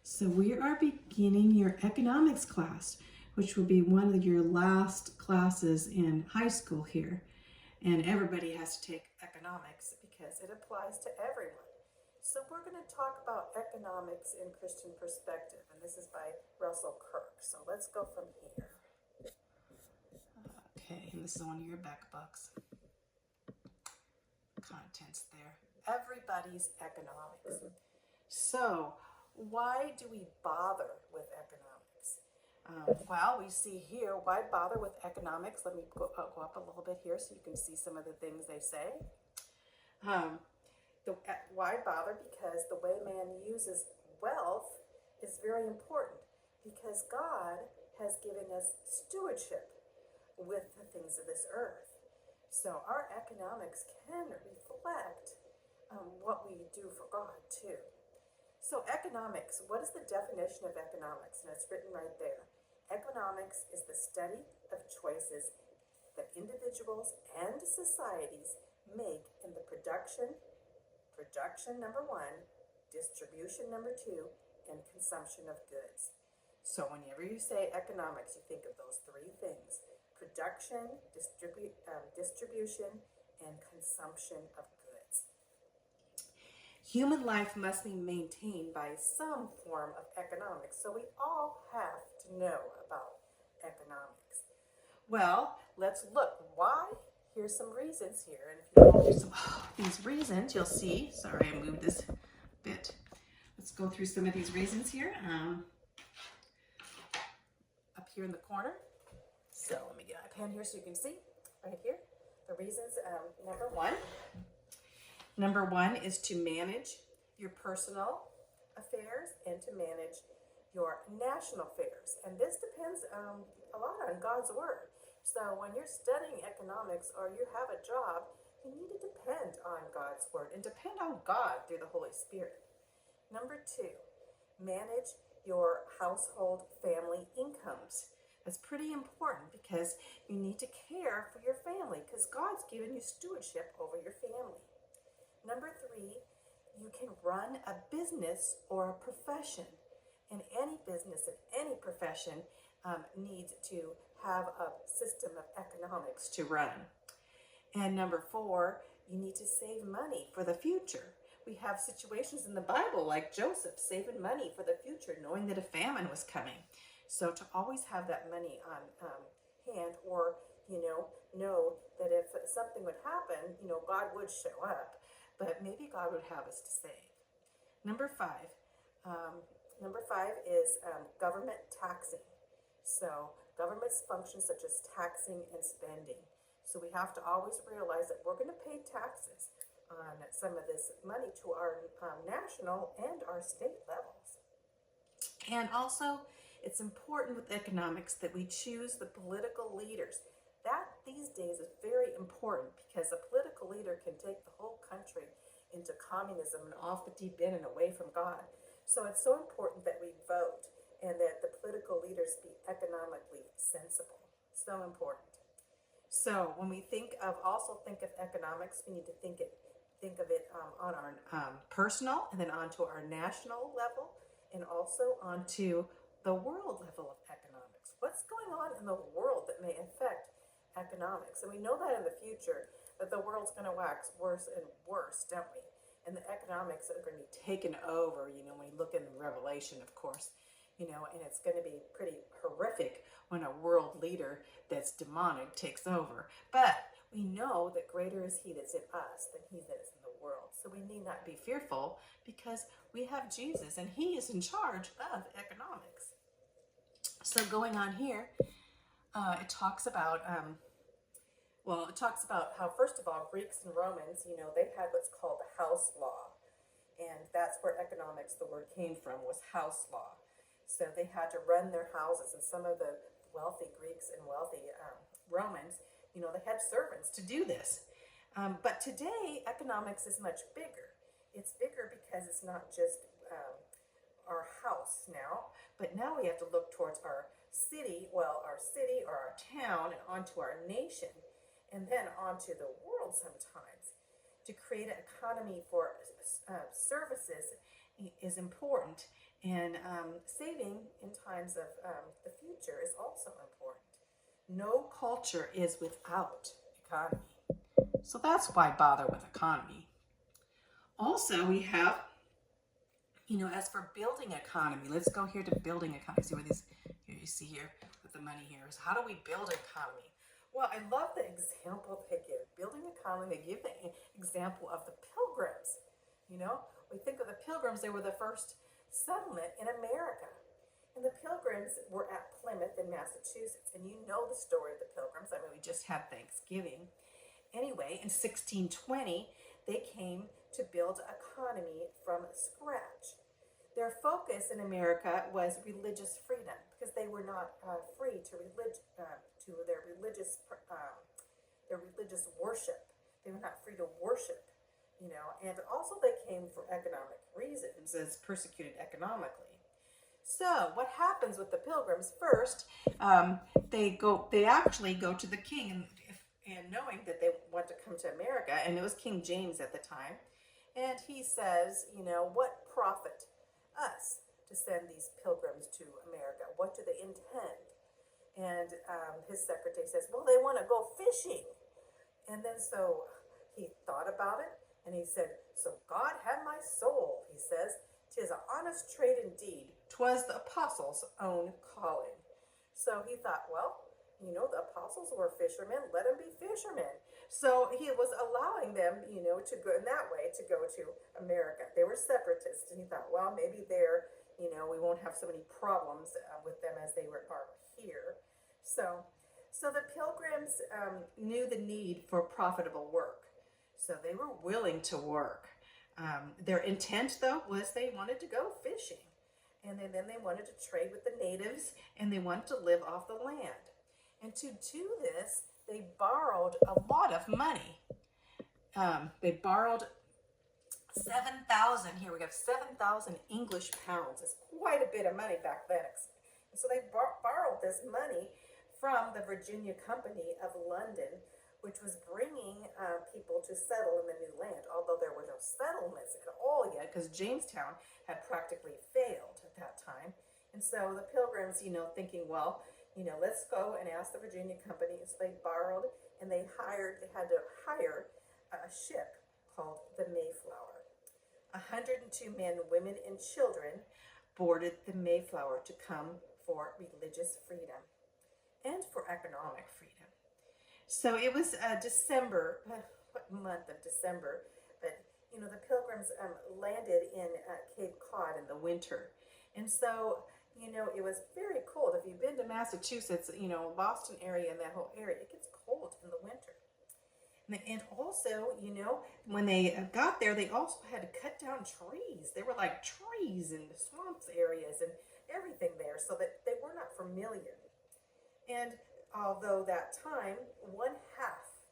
So we are beginning your economics class, which will be one of your last classes in high school here. And everybody has to take economics because it applies to everyone. So we're going to talk about economics in Christian perspective, and this is by Russell Kirk. So let's go from here. Okay, and this is one of your back books. Contents there. Everybody's economics. So why do we bother with economics? Well, we see here, why bother with economics? Let me go up a little bit here so you can see some of the things they say. Why bother? Because the way man uses wealth is very important, because God has given us stewardship with the things of this earth. So our economics can reflect what we do for God too. So economics, what is the definition of economics? And it's written right there. Economics is the study of choices that individuals and societies make in the production number one, distribution number two, and consumption of goods. So whenever you say economics, you think of those three things: production, distribution, and consumption of goods. Human life must be maintained by some form of economics, so we all have to know about economics. Well, let's look. Why? Here's some reasons here. And if you go through some these reasons, you'll see. Sorry, I moved this bit. Let's go through some of these reasons here. Up here in the corner. So let me get my pen here so you can see. Right here. The reasons, Number one is to manage your personal affairs and to manage your national affairs. And this depends a lot on God's word. So when you're studying economics or you have a job, you need to depend on God's word and depend on God through the Holy Spirit. Number two, manage your household family incomes. That's pretty important because you need to care for your family because God's given you stewardship over your family. Number three, you can run a business or a profession. And any business and any profession needs to have a system of economics to run. And number four, you need to save money for the future. We have situations in the Bible like Joseph saving money for the future, knowing that a famine was coming. So to always have that money on hand, or, know that if something would happen, God would show up, but maybe God would have us to save. Number five is government taxing. So government's functions such as taxing and spending. So we have to always realize that we're going to pay taxes on some of this money to our national and our state levels. And also, it's important with economics that we choose the political leaders. That these days is very important because a political leader can take the whole country into communism and off the deep end and away from God. So it's so important that we vote and that the political leaders be economically sensible. So important. So when we think of economics, we need to think of it on our personal and then onto our national level and also onto the world level of economics. What's going on in the world that may affect economics? And we know that in the future that the world's going to wax worse and worse, don't we? And the economics are going to be taken over, when you look in Revelation, of course, and it's going to be pretty horrific when a world leader that's demonic takes over. But we know that greater is he that's in us than he that is in the world. So we need not be fearful because we have Jesus and he is in charge of economics. So going on here, it talks about how, first of all, Greeks and Romans, they had what's called the house law. And that's where economics, the word came from, was house law. So they had to run their houses, and some of the wealthy Greeks and wealthy Romans, they had servants to do this. But today, economics is much bigger. It's bigger because it's not just our house now, but now we have to look towards our city or our town, and onto our nation, and then onto the world sometimes. To create an economy for services is important, And saving in times of the future is also important. No culture is without economy. So that's why bother with economy. Also, we have, as for building economy, let's go here to building economy. See where these, here you see here with the money here is how do we build economy? Well, I love the example they give. Building economy, they give the example of the Pilgrims. We think of the Pilgrims, they were the first settlement in America. And the Pilgrims were at Plymouth in Massachusetts. And you know the story of the Pilgrims. I mean, we just had Thanksgiving. Anyway, in 1620, they came to build an economy from scratch. Their focus in America was religious freedom because they were not free to their religious worship. They were not free to worship, and also they came for economic reasons, as persecuted economically. So what happens with the Pilgrims? First, they actually go to the king, and knowing that they want to come to America, and it was King James at the time, and he says, what profit us to send these pilgrims to America? What do they intend? And his secretary says, well, they want to go fishing. And then so he thought about it, and he said, so God had my soul, he says, 'tis an honest trade indeed, 'twas the apostles' own calling. So he thought, well, the apostles were fishermen, let them be fishermen. So he was allowing them, to go in that way, to go to America. They were separatists, and he thought, well, maybe we won't have so many problems with them as they are here. So the Pilgrims knew the need for profitable work. So they were willing to work. Their intent, though, was they wanted to go fishing. And then they wanted to trade with the natives, and they wanted to live off the land. And to do this, they borrowed a lot of money. They borrowed 7,000, here we have 7,000 English pounds. It's quite a bit of money back then. And so they borrowed this money from the Virginia Company of London, which was bringing people to settle in the new land, although there were no settlements at all yet, because Jamestown had practically failed at that time. And so the Pilgrims, thinking, well, let's go and ask the Virginia Company. So they borrowed, and they had to hire a ship called the Mayflower. 102 men, women, and children boarded the Mayflower to come for religious freedom and for economic freedom. So it was December, what month of December, but the Pilgrims landed in Cape Cod in the winter. And so it was very cold. If you've been to Massachusetts, Boston area and that whole area, it gets cold in the winter. And also, when they got there, they also had to cut down trees. They were like trees in the swamps areas and everything there, so that they were not familiar. And although that time, 1/2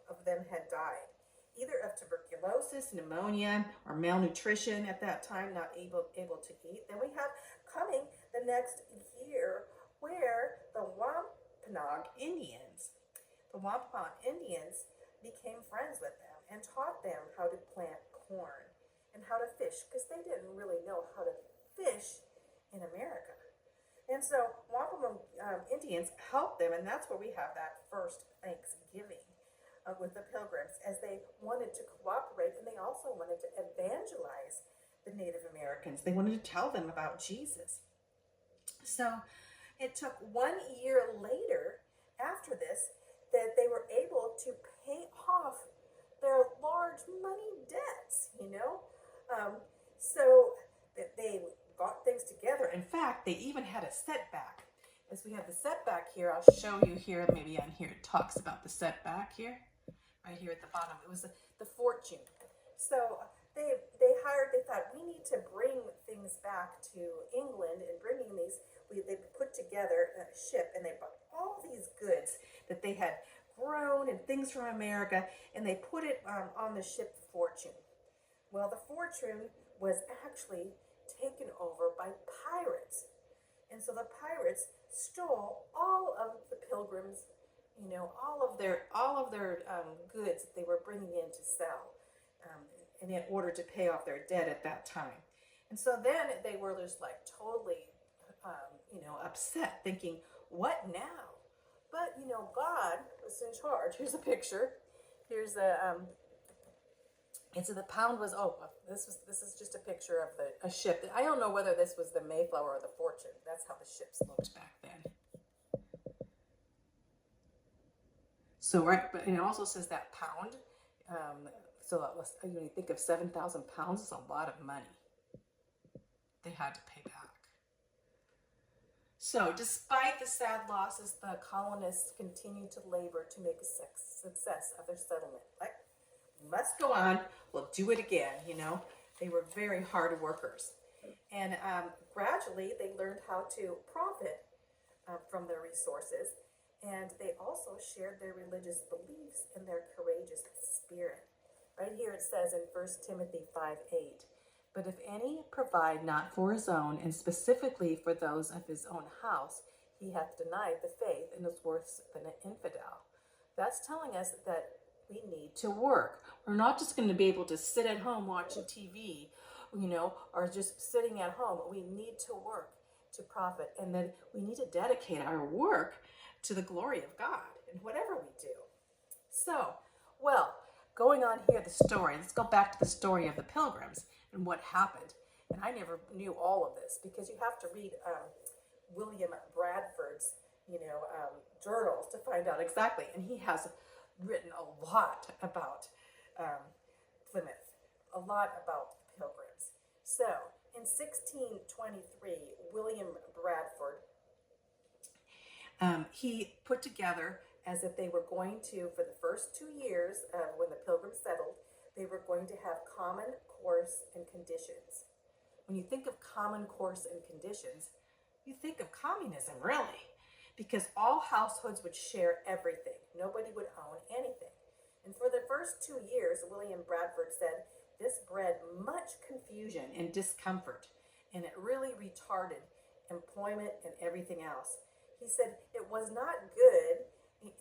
of them had died, either of tuberculosis, pneumonia, or malnutrition at that time, not able to eat. Then we have coming the next year where the Wampanoag Indians became friends with them and taught them how to plant corn and how to fish, because they didn't really know how to fish in America. And so Wampanoag Indians helped them, and that's where we have that first Thanksgiving with the Pilgrims, as they wanted to cooperate, and they also wanted to evangelize the Native Americans. They wanted to tell them about Jesus. So it took 1 year later, after this, that they were able to pay off their large money debts, so that they got things together. In fact, they even had a setback. As we have the setback here, I'll show you here, maybe on here it talks about the setback here, right here at the bottom. It was the fortune. So they thought, we need to bring things back to England, and bringing these, they put together a ship, and they brought all these goods that they had grown and things from America, and they put it on the ship Fortune. Well, the Fortune was actually taken over by pirates. And so the pirates stole all of the Pilgrims, all of their goods that they were bringing in to sell, and in order to pay off their debt at that time. And so then they were just like totally, upset, thinking, what now? But, God was in charge. Here's a picture. Here's and so the pound was, this is just a picture of a ship. I don't know whether this was the Mayflower or the Fortune. That's how the ships looked back then. So, right, but it also says that pound. So you think of 7,000 pounds is a lot of money they had to pay back. So, despite the sad losses, the colonists continued to labor to make a success of their settlement. Like, must go on. We'll do it again. They were very hard workers, and gradually they learned how to profit from their resources, and they also shared their religious beliefs and their courageous spirit. Right here it says in 1 Timothy 5:8, but if any provide not for his own, and specifically for those of his own house, he hath denied the faith and is worse than an infidel. That's telling us that we need to work. We're not just going to be able to sit at home watching TV, or just sitting at home. We need to work to profit, and then we need to dedicate our work to the glory of God in whatever we do. So, going on here, the story. Let's go back to the story of the Pilgrims and what happened. And I never knew all of this because you have to read William Bradford's, journals to find out exactly. And he has written a lot about Plymouth, a lot about Pilgrims. So, in 1623, William Bradford, he put together as if they were going to, for the first 2 years when the Pilgrims settled, they were going to have common course and conditions. When you think of common course and conditions, you think of communism, really, because all households would share everything. Nobody would own anything. And for the first 2 years, William Bradford said, this bred much confusion and discomfort, and it really retarded employment and everything else. He said it was not good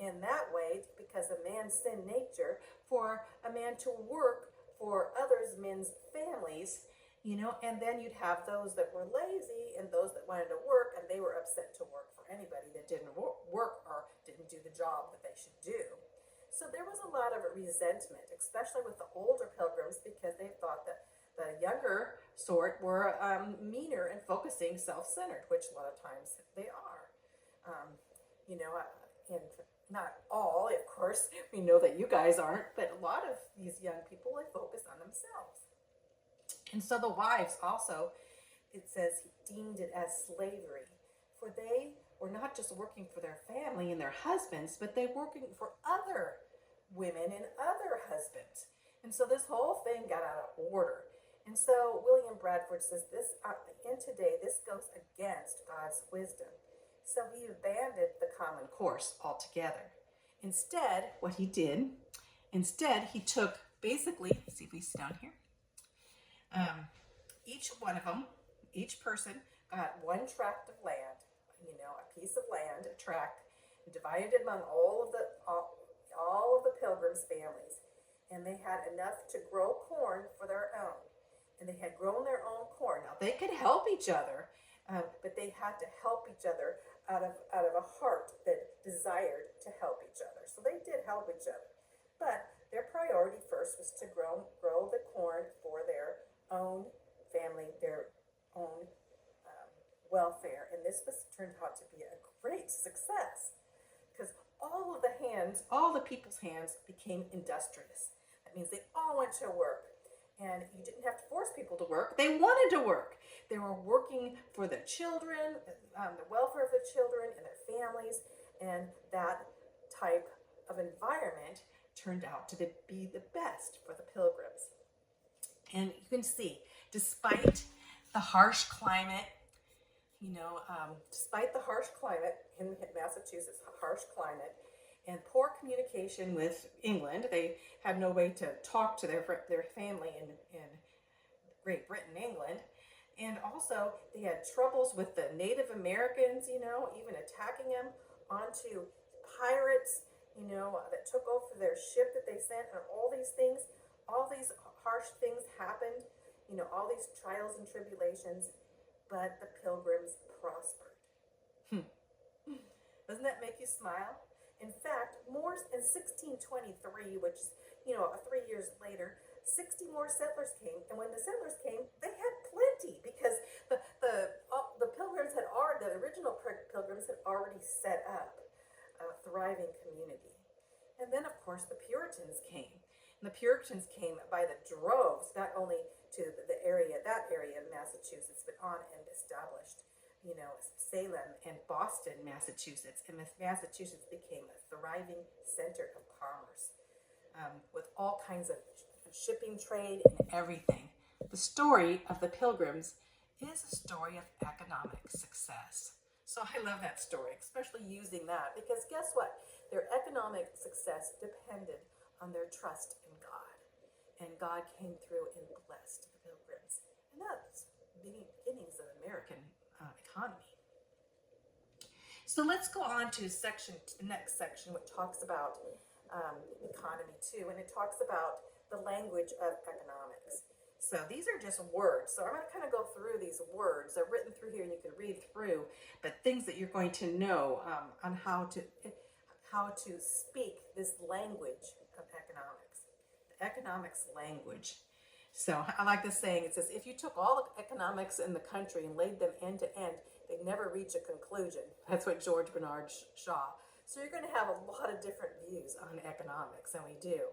in that way because of man's sin nature for a man to work for others men's families, and then you'd have those that were lazy and those that wanted to work, and they were upset to work for anybody that didn't work or didn't do the job that they should do. So there was a lot of resentment, especially with the older Pilgrims, because they thought that the younger sort were meaner and focusing, self-centered, which a lot of times they are. And not all, of course, we know that you guys aren't, but a lot of these young people, they focus on themselves. And so the wives also, it says, deemed it as slavery, for they were not just working for their family and their husbands, but they were working for other women and other husbands. And so this whole thing got out of order. And so William Bradford says in today, this goes against God's wisdom. So he abandoned the common course altogether. Instead, what he did, he took basically, let's see if we sit down here. Each one of them, each person got one tract of land, a piece of land, a tract, divided among all of the Pilgrims' families. And they had enough to grow corn for their own. And they had grown their own corn. Now, they could help each other, but they had to help each other out of a heart that desired to help each other. So they did help each other. But their priority first was to grow the corn for their own family, their own welfare. And this turned out to be a great success because all the people's hands became industrious. That means they all went to work. And you didn't have to force people to work. They wanted to work. They were working for their children, the welfare of the children and their families. And that type of environment turned out to be the best for the Pilgrims. And you can see, despite the harsh climate, in Massachusetts, harsh climate, and poor communication with England, they had no way to talk to their family in Great Britain, England. And also, they had troubles with the Native Americans, even attacking them, onto pirates, that took over their ship that they sent, and all these harsh things happened. all these trials and tribulations, but the pilgrims prospered. Doesn't that make you smile? In fact, more in 1623, which is, 3 years later, 60 more settlers came, and when the settlers came, they had plenty because the pilgrims had already, the original pilgrims had already set up a thriving community. And then, of course, the Puritans came. And the Puritans came by the droves, not only to that area of Massachusetts, but on and established, Salem and Boston, Massachusetts. And Massachusetts became a thriving center of commerce with all kinds of shipping trade and everything. The story of the Pilgrims is a story of economic success. So I love that story, especially using that, because guess what? Their economic success depended on their trust in God. And God came through and blessed the Pilgrims. And that's the beginnings of American economy. So let's go on to the next section, which talks about economy too, and it talks about the language of economics. So these are just words. So I'm going to kind of go through these words. They're written through here, and you can read through, but things that you're going to know on how to speak this language of economics. The economics language. So I like this saying. It says, if you took all the economics in the country and laid them end to end, they'd never reach a conclusion. That's what George Bernard Shaw. So you're going to have a lot of different views on economics, and we do.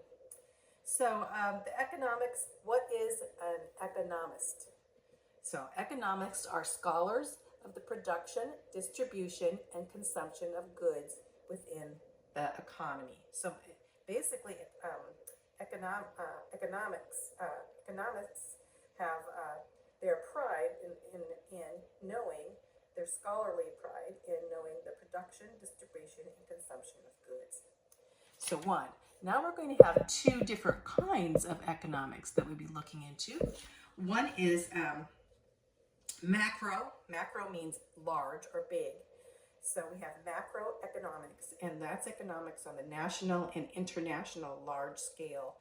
So the economics, what is an economist? So economics are scholars of the production, distribution, and consumption of goods within the economy. So basically, economics have their pride in knowing, their scholarly pride in knowing the production, distribution, and consumption of goods. So now we're going to have two different kinds of economics that we'll be looking into. One is macro. Macro means large or big. So we have macroeconomics, and that's economics on the national and international large scale,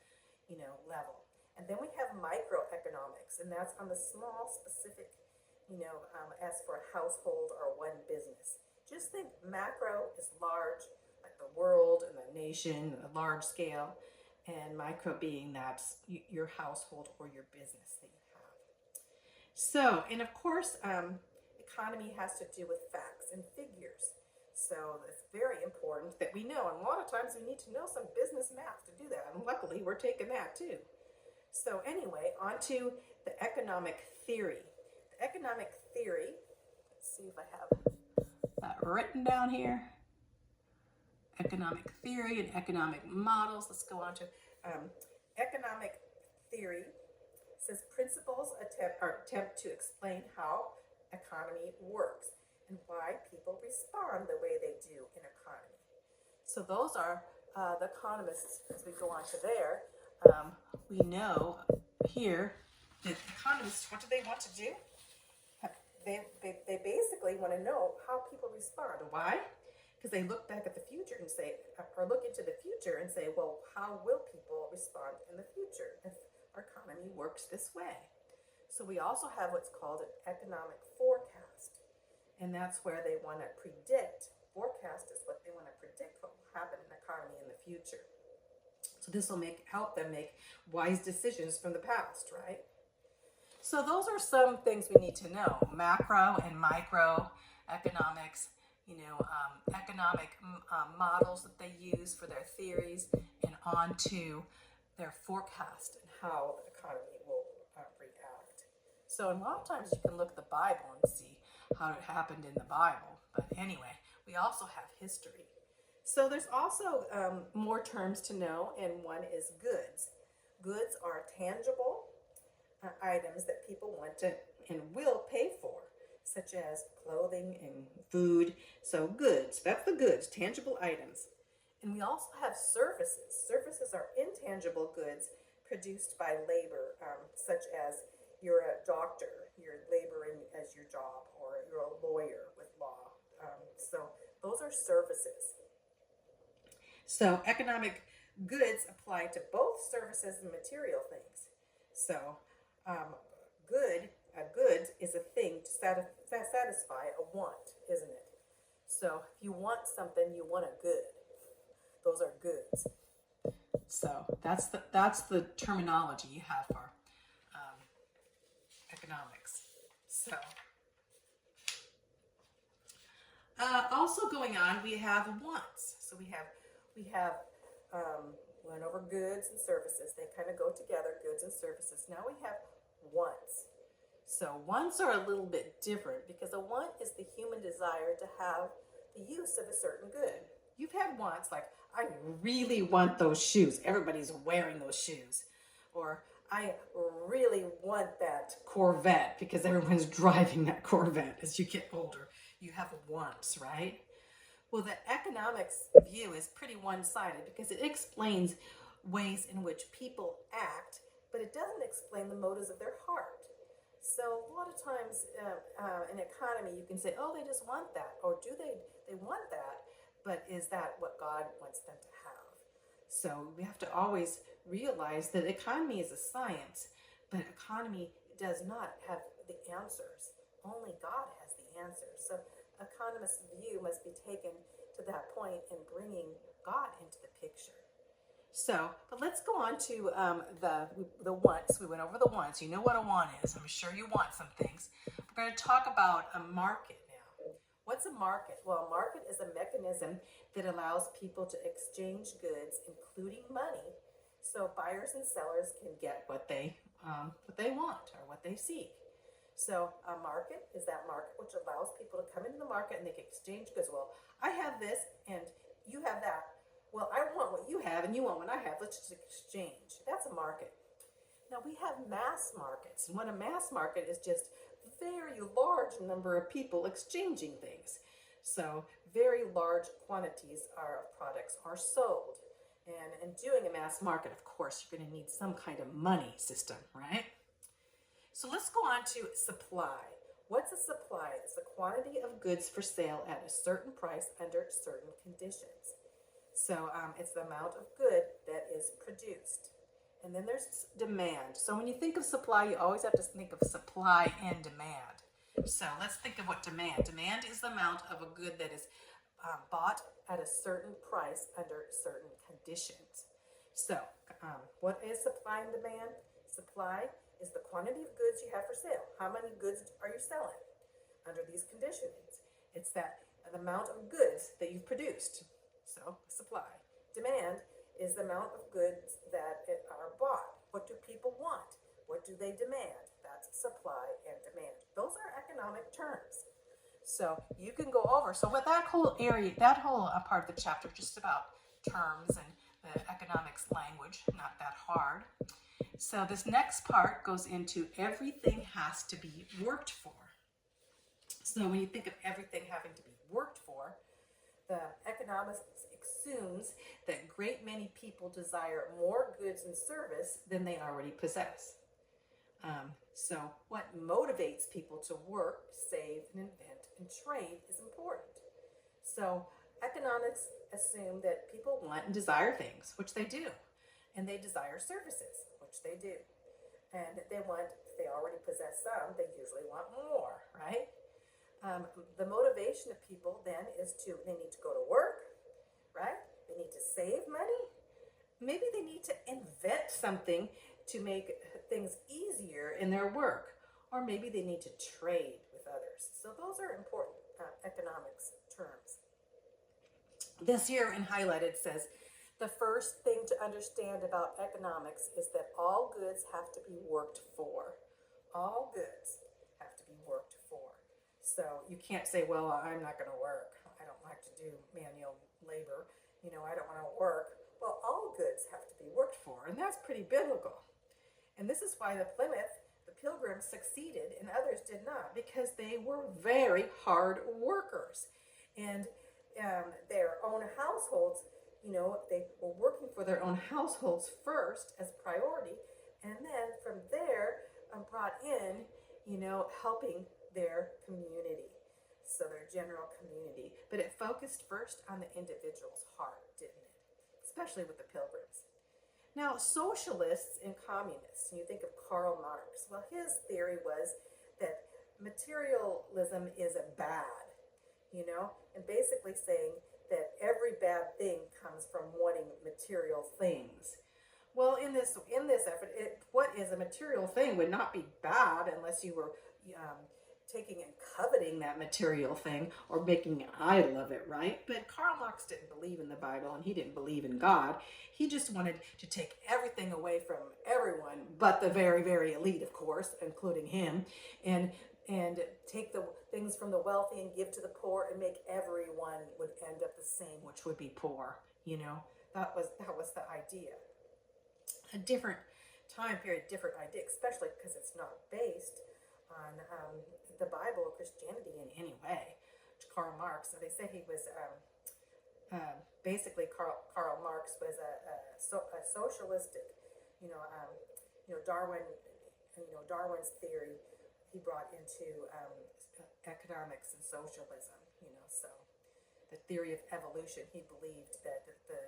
level. And then we have microeconomics, and that's on the small, specific, as for a household or one business. Just think macro is large, like the world and the nation, a large scale, and micro being that's your household or your business that you have. So, and of course, economy has to do with facts and figures. So it's very important that we know, and a lot of times we need to know some business math to do that, and luckily we're taking that too. So anyway, on to the economic theory. The economic theory, let's see if I have that written down here. Economic theory and economic models. Let's go on to economic theory. It says principles attempt to explain how economy works and why people respond the way they do in economy. So those are the economists. As we go on to there, we know here that economists, what do they want to do? They basically want to know how people respond. Why? Because they look back at the future and say, or look into the future and say, well, how will people respond in the future if our economy works this way? So we also have what's called an economic forecast. And that's where they want to predict. Forecast is what they want to predict what will happen in the economy in the future. So this will help them make wise decisions from the past, right? So those are some things we need to know. Macro and micro economics, economic models that they use for their theories, and on to their forecast and how the economy will react. So a lot of times you can look at the Bible and see how it happened in the Bible. But anyway, we also have history. So there's also more terms to know, and one is goods. Goods are tangible items that people want to and will pay for, such as clothing and food. So goods, that's the goods, tangible items. And we also have services. Services are intangible goods produced by labor, such as you're a doctor, you're laboring as your job, or you're a lawyer with law. So those are services. So economic goods apply to both services and material things. So goods is a thing to satisfy a want, isn't it? So if you want something, you want a good. Those are goods. So that's the terminology you have for economics. So also going on, we have wants. So we have went over goods and services. They kind of go together, goods and services. Now we have wants. So wants are a little bit different because a want is the human desire to have the use of a certain good. You've had wants like, I really want those shoes. Everybody's wearing those shoes. Or I really want that Corvette because everyone's driving that Corvette as you get older. You have wants, right? Well, the economics view is pretty one-sided because it explains ways in which people act, but it doesn't explain the motives of their heart. So a lot of times in economy, you can say, oh, they just want that, or do they want that, but is that what God wants them to have? So we have to always realize that economy is a science, but economy does not have the answers. Only God has the answers. So economist's view must be taken to that point in bringing God into the picture. So, but let's go on to the wants. We went over the wants. You know what a want is. I'm sure you want some things. We're going to talk about a market now. What's a market? Well, a market is a mechanism that allows people to exchange goods, including money, so buyers and sellers can get what they want or what they seek. So a market is that market which allows people to come into the market and they can exchange goods. Well, I have this and you have that. Well, I want what you have and you want what I have. Let's just exchange. That's a market. Now we have mass markets. And what a mass market is just very large number of people exchanging things. So very large quantities of products are sold. And in doing a mass market, of course, you're going to need some kind of money system, right? So let's go on to supply. What's a supply? It's the quantity of goods for sale at a certain price under certain conditions. So it's the amount of good that is produced. And then there's demand. So when you think of supply, you always have to think of supply and demand. So let's think of what demand. Demand is the amount of a good that is bought at a certain price under certain conditions. So what is supply and demand? Supply is the quantity of goods you have for sale. How many goods are you selling under these conditions? It's the amount of goods that you've produced. So supply. Demand is the amount of goods that are bought. What do people want? What do they demand? That's supply and demand. Those are economic terms. So you can go over. So with that whole area, that whole part of the chapter, just about terms and the economics language, not that hard. So this next part goes into everything has to be worked for. So when you think of everything having to be worked for, the economics assumes that great many people desire more goods and service than they already possess. So what motivates people to work, save, and invent and trade is important. So economics assume that people want and desire things, which they do. And they desire services, which they do. And if they already possess some, they usually want more, right? The motivation of people then is they need to go to work, right? They need to save money. Maybe they need to invent something to make things easier in their work. Or maybe they need to trade with others. So those are important economics terms. This here in highlighted says, the first thing to understand about economics is that all goods have to be worked for. All goods have to be worked for. So you can't say, well, I'm not going to work. I don't like to do manual labor. I don't want to work. Well, all goods have to be worked for, and that's pretty biblical. And this is why the Pilgrims succeeded and others did not, because they were very hard workers. And their own households, they were working for their own households first as priority, and then from there brought in, helping their community, so their general community. But it focused first on the individual's heart, didn't it? Especially with the Pilgrims. Now, socialists and communists, you think of Karl Marx. Well, his theory was that materialism is a bad, and basically saying that every bad thing comes from wanting material things. Well, in this effort, what is a material thing would not be bad unless you were um, taking and coveting that material thing or making an idol of it, right? But Karl Marx didn't believe in the Bible and he didn't believe in God. He just wanted to take everything away from everyone, but the very, very elite, of course, including him, and take the things from the wealthy and give to the poor and make everyone would end up the same, which would be poor. That was the idea. A different time period, different idea, especially because it's not based on the Bible or Christianity in any way. Karl Marx, they say he was basically Karl Marx was a socialistic, Darwin, Darwin's theory he brought into economics and socialism, so the theory of evolution, he believed that the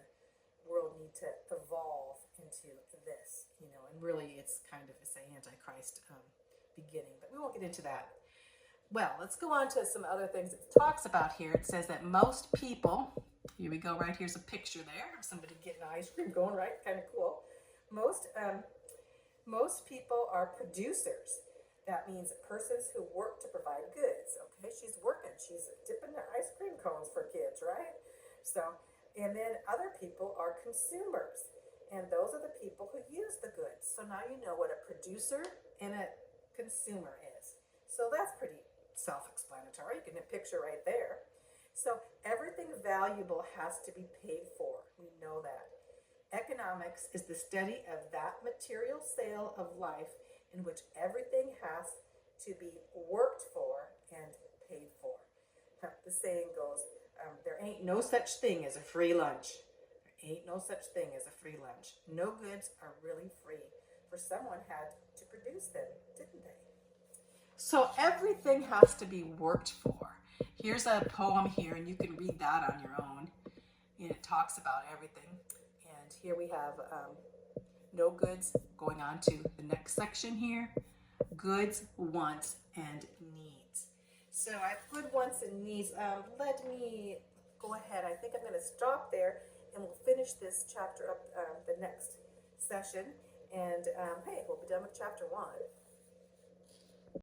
world need to evolve into this, and really it's kind of this antichrist beginning, but we won't get into that. Well, let's go on to some other things it talks about here. It says that most people, here we go, right here's a picture there of somebody getting ice cream going, right? Kind of cool. Most people are producers. That means persons who work to provide goods. Okay, she's working. She's dipping their ice cream cones for kids, right? So, and then other people are consumers. And those are the people who use the goods. So now you know what a producer and a consumer is. So that's pretty self-explanatory. You can picture right there. So everything valuable has to be paid for. We know that. Economics is the study of that material sale of life in which everything has to be worked for and paid for. The saying goes, there ain't no such thing as a free lunch. There ain't no such thing as a free lunch. No goods are really free, for someone had to produce them, didn't they? So everything has to be worked for. Here's a poem here, and you can read that on your own. And it talks about everything. And here we have no goods, going on to the next section here. Goods, wants, and needs. So I have good wants and needs. Let me go ahead. I think I'm going to stop there, and we'll finish this chapter up the next session. And hey, we'll be done with chapter 1.